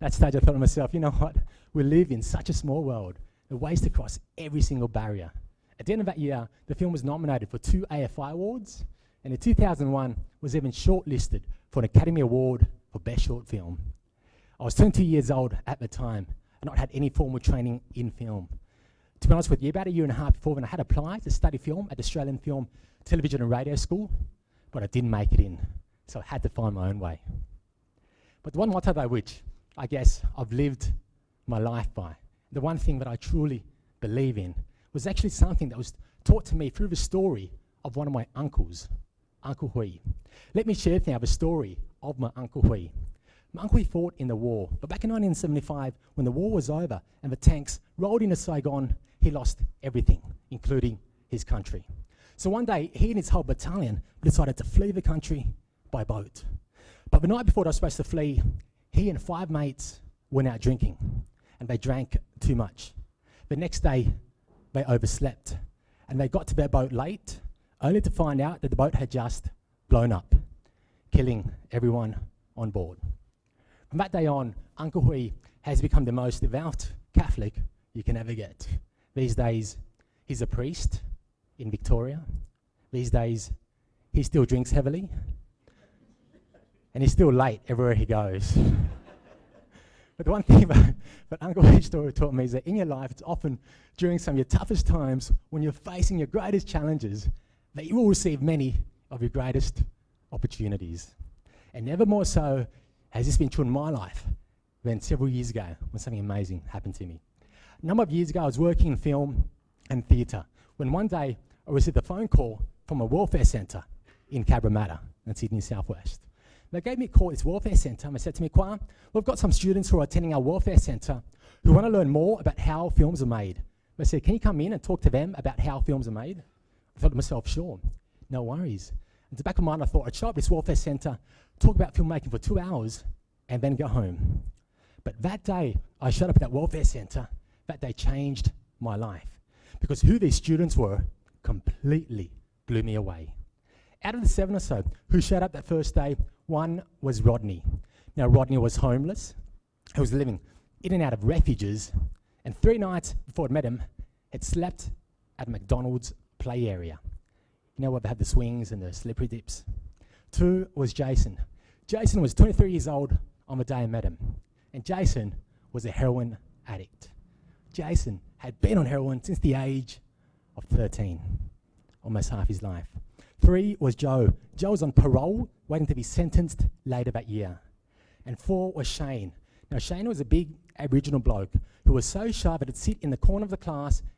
That stage I thought to myself, you know what? We live in such a small world. The ways to cross every single barrier. At the end of that year, the film was nominated for 2 AFI awards, and in 2001 was even shortlisted for an Academy Award for Best Short Film. I was 22 years old at the time and not had any formal training in film. To be honest with you, about a year and a half before then I had applied to study film at Australian Film, Television and Radio School, but I didn't make it in, so I had to find my own way. But the one motto though which I guess I've lived my life by, the one thing that I truly believe in, was actually something that was taught to me through the story of one of my uncles, Uncle Hui. Let me share now the story of my Uncle Hui. My uncle fought in the war, but back in 1975, when the war was over and the tanks rolled into Saigon, he lost everything, including his country. So one day, he and his whole battalion decided to flee the country by boat. But the night before they were supposed to flee, he and 5 mates went out drinking, and they drank too much. The next day, they overslept, and they got to their boat late, only to find out that the boat had just blown up, killing everyone on board. From that day on, Uncle Hui has become the most devout Catholic you can ever get. These days, he's a priest in Victoria. These days, he still drinks heavily, and he's still late everywhere he goes. But the one thing that Uncle Hui's story taught me is that in your life, it's often during some of your toughest times, when you're facing your greatest challenges, that you will receive many of your greatest opportunities. And never more so has this been true in my life than several years ago when something amazing happened to me. A number of years ago, I was working in film and theatre when one day I received a phone call from a welfare centre in Cabramatta in Sydney Southwest. They gave me a call at this welfare centre and they said to me, Kwa, we've got some students who are attending our welfare centre who want to learn more about how films are made. They said, can you come in and talk to them about how films are made? I thought to myself, sure, no worries. In the back of my mind, I thought I'd show up at this welfare centre, talk about filmmaking for 2 hours, and then go home. But that day, I showed up at that welfare centre. That day changed my life, because who these students were completely blew me away. Out of the 7 or so who showed up that first day, one was Rodney. Now, Rodney was homeless. He was living in and out of refuges, and 3 nights before I'd met him, had slept at a McDonald's play area. You know where they had the swings and the slippery dips. 2 was Jason. Jason was 23 years old on the day I met him, and Jason was a heroin addict. Jason had been on heroin since the age of 13, almost half his life. 3 was Joe. Joe was on parole, waiting to be sentenced later that year. And 4 was Shane. Now, Shane was a big Aboriginal bloke who was so shy that he'd sit in the corner of the class